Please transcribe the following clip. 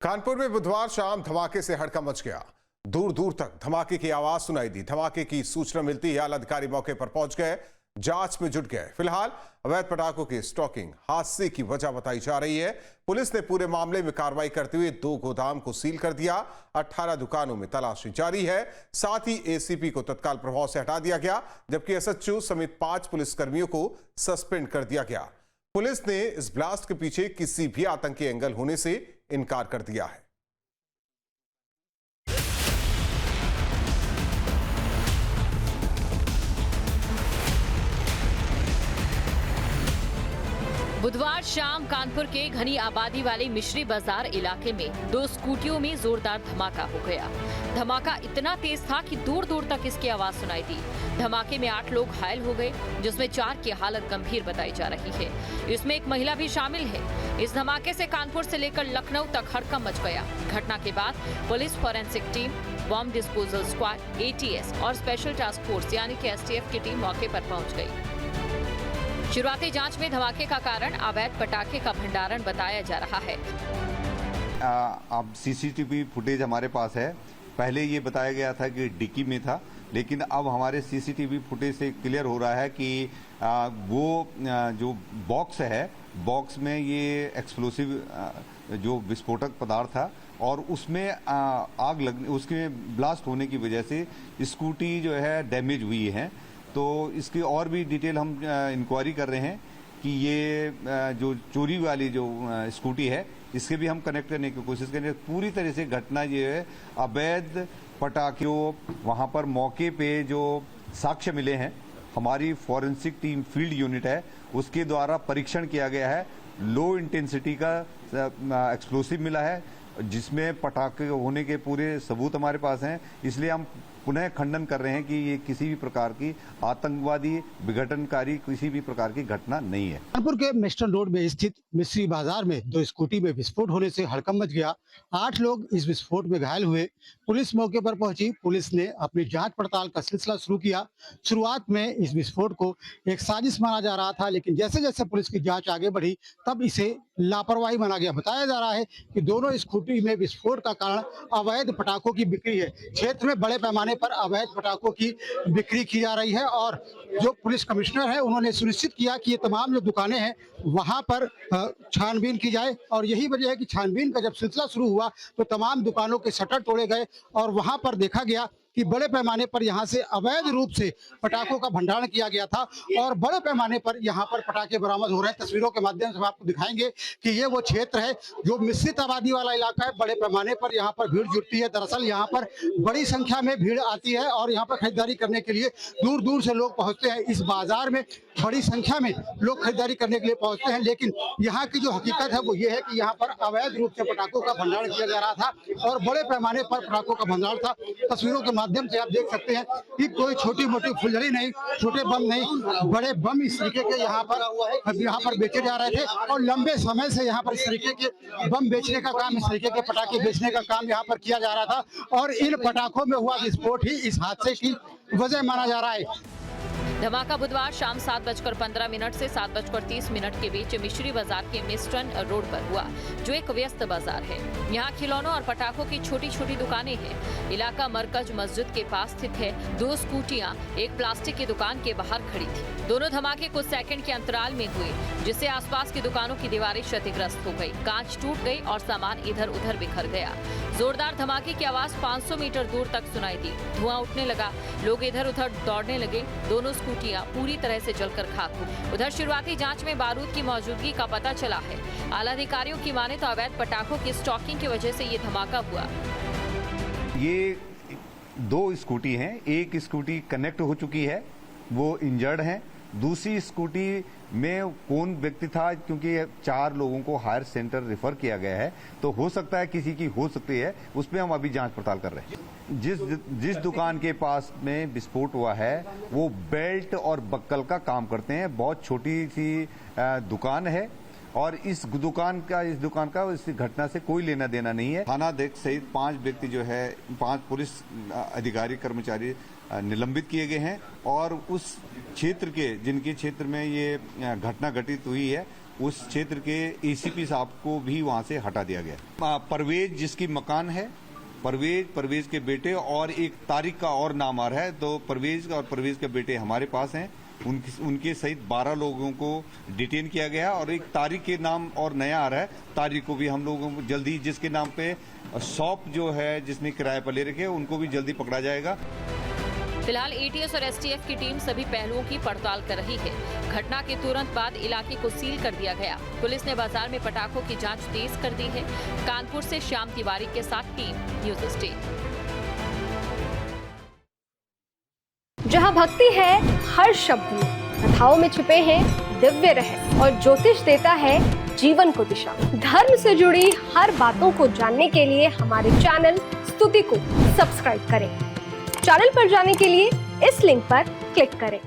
कानपुर में बुधवार शाम धमाके से हड़कंप मच गया। दूर दूर तक धमाके की आवाज सुनाई दी। धमाके की सूचना मिलती ही आला अधिकारी मौके पर पहुंच गए, जांच में जुट गए। फिलहाल अवैध पटाखों की स्टॉकिंग हादसे की वजह बताई जा रही है। पुलिस ने पूरे मामले में कार्रवाई करते हुए 2 गोदाम को सील कर दिया। 18 दुकानों में तलाशी जारी है। साथ ही एसीपी को तत्काल प्रभाव से हटा दिया गया, जबकि एसएचओ समेत 5 पुलिसकर्मियों को सस्पेंड कर दिया गया। पुलिस ने इस ब्लास्ट के पीछे किसी भी आतंकी एंगल होने से इनकार कर दिया है। बुधवार शाम कानपुर के घनी आबादी वाले मिश्री बाजार इलाके में 2 स्कूटियों में जोरदार धमाका हो गया। धमाका इतना तेज था कि दूर दूर तक इसकी आवाज सुनाई दी। धमाके में 8 लोग घायल हो गए, जिसमें 4 की हालत गंभीर बताई जा रही है। इसमें एक महिला भी शामिल है। इस धमाके से कानपुर से लेकर लखनऊ तक हड़कंप मच गया। घटना के बाद police, forensic team, bomb disposal squad, ATS और स्पेशल टास्क फोर्स यानी कि एसटीएफ की टीम मौके पर पहुंच गई। शुरुआती जांच में धमाके का कारण अवैध पटाखे का भंडारण बताया जा रहा है। अब सीसीटीवी फुटेज हमारे पास है। पहले ये बताया गया था कि डिक्की में था, लेकिन अब हमारे सीसीटीवी फुटेज से क्लियर हो रहा है कि वो जो बॉक्स है, बॉक्स में ये एक्सप्लोसिव जो विस्फोटक पदार्थ था और उसमें आग लगने, उसके ब्लास्ट होने की वजह से स्कूटी जो है डैमेज हुई है। तो इसकी और भी डिटेल हम इंक्वायरी कर रहे हैं कि ये जो चोरी वाली जो स्कूटी है, इसके भी हम कनेक्ट करने की कोशिश करेंगे। पूरी तरह से घटना ये है अवैध पटाखों, वहाँ पर मौके पे जो साक्ष्य मिले हैं, हमारी फॉरेंसिक टीम फील्ड यूनिट है, उसके द्वारा परीक्षण किया गया है। लो इंटेंसिटी का एक्सप्लोसिव मिला है, जिसमें पटाखे होने के पूरे सबूत हमारे पास हैं। इसलिए हम पुनः खंडन कर रहे हैं कि ये किसी भी प्रकार की आतंकवादी, विघटनकारी किसी भी प्रकार की घटना नहीं है। कानपुर के मिस्टन रोड में स्थित मिश्री बाजार में 2 स्कूटी में विस्फोट होने से हड़कंप मच गया। 8 लोग इस विस्फोट में घायल हुए। पुलिस मौके पर पहुंची। पुलिस ने अपनी जांच पड़ताल का सिलसिला शुरू किया। शुरुआत में इस विस्फोट को एक साजिश माना जा रहा था, लेकिन जैसे जैसे पुलिस की जांच आगे बढ़ी तब इसे लापरवाही माना गया। बताया जा रहा है कि दोनों स्कूटी में विस्फोट का कारण अवैध पटाखों की बिक्री है। क्षेत्र में बड़े पैमाने पर अवैध पटाखों की बिक्री की जा रही है और जो पुलिस कमिश्नर है, उन्होंने सुनिश्चित किया कि ये तमाम जो दुकानें हैं वहां पर छानबीन की जाए। और यही वजह है कि छानबीन का जब सिलसिला शुरू हुआ तो तमाम दुकानों के शटर तोड़े गए और वहां पर देखा गया कि बड़े पैमाने पर यहां से अवैध रूप से पटाखों का भंडारण किया गया था और बड़े पैमाने पर यहां पर पटाखे बरामद हो रहे हैं। तस्वीरों के माध्यम से हम आपको दिखाएंगे कि ये वो क्षेत्र है जो मिश्रित आबादी वाला इलाका है। बड़े पैमाने पर यहां पर भीड़ जुटती है। दरअसल यहां पर बड़ी संख्या में भीड़ आती है और यहां पर खरीदारी करने के लिए दूर दूर से लोग पहुंचते हैं। इस बाजार में बड़ी संख्या में लोग खरीदारी करने के लिए पहुंचते हैं, लेकिन यहाँ की जो हकीकत है वो ये है कि यहाँ पर अवैध रूप से पटाखों का भंडारण किया जा रहा था और बड़े पैमाने पर पटाखों का भंडारण था। तस्वीरों के माध्यम से आप देख सकते हैं कि कोई छोटी मोटी फुलझड़ी नहीं, छोटे बम नहीं, बड़े बम इस तरीके के यहाँ पर बेचे जा रहे थे और लंबे समय से यहाँ पर इस तरीके के बम बेचने का काम, इस तरीके के पटाखे बेचने का काम यहाँ पर किया जा रहा था और इन पटाखों में हुआ विस्फोट ही इस हादसे की वजह माना जा रहा है। धमाका बुधवार शाम 7:15 से 7:30 के बीच मिश्री बाजार के मिस्टन रोड पर हुआ, जो एक व्यस्त बाजार है। यहाँ खिलौनों और पटाखों की छोटी छोटी दुकानें हैं। इलाका मरकज मस्जिद के पास स्थित है। 2 स्कूटियां एक प्लास्टिक की दुकान के बाहर खड़ी थी। दोनों धमाके कुछ सेकंड के अंतराल में हुए, जिससे आसपास की दुकानों की दीवारें क्षतिग्रस्त हो गई, कांच टूट गई और सामान इधर उधर बिखर गया। जोरदार धमाके की आवाज 500 मीटर दूर तक सुनाई दी। धुआं उठने लगा, लोग इधर उधर दौड़ने लगे। दोनों स्कूटियां पूरी तरह से जलकर खाक हो गई। उधर शुरुआती जांच में बारूद की मौजूदगी का पता चला है। आला अधिकारियों की माने तो अवैध पटाखों की स्टॉकिंग की वजह से ये धमाका हुआ। ये 2 स्कूटी हैं। एक स्कूटी कनेक्ट हो चुकी है, वो इंजर्ड है। दूसरी स्कूटी में कौन व्यक्ति था, क्योंकि 4 लोगों को हायर सेंटर रेफर किया गया है, तो हो सकता है किसी की हो सकती है, उसमें हम अभी जांच पड़ताल कर रहे हैं। जिस दुकान के पास में विस्फोट हुआ है वो बेल्ट और बक्कल का काम करते हैं। बहुत छोटी सी दुकान है और इस दुकान का इस घटना से कोई लेना देना नहीं है। थाना अध्यक्ष सहित 5 व्यक्ति जो है, 5 पुलिस अधिकारी कर्मचारी निलंबित किए गए हैं और उस क्षेत्र के जिनके क्षेत्र में ये घटना घटित हुई है उस क्षेत्र के एसीपी साहब को भी वहां से हटा दिया गया। परवेज जिसकी मकान है, परवेज के बेटे और एक तारिक का और नाम आ रहा है, तो परवेज के बेटे हमारे पास हैं। उनके सहित 12 लोगों को डिटेन किया गया और एक तारिक के नाम और नया आ रहा है। तारिक को भी हम लोगों को जल्दी, जिसके नाम पे शॉप जो है जिसने किराए पर ले रखे, उनको भी जल्दी पकड़ा जाएगा। फिलहाल एटीएस और एसटीएफ की टीम सभी पहलुओं की पड़ताल कर रही है। घटना के तुरंत बाद इलाके को सील कर दिया गया। पुलिस ने बाजार में पटाखों की जांच तेज कर दी है। कानपुर से श्याम तिवारी के साथ टीम न्यूज स्टेट। जहां भक्ति है हर शब्द में, कथाओं में छुपे हैं दिव्य रहस्य और ज्योतिष देता है जीवन को दिशा। धर्म से जुड़ी हर बातों को जानने के लिए हमारे चैनल स्तुति को सब्सक्राइब करें। चैनल पर जाने के लिए इस लिंक पर क्लिक करें।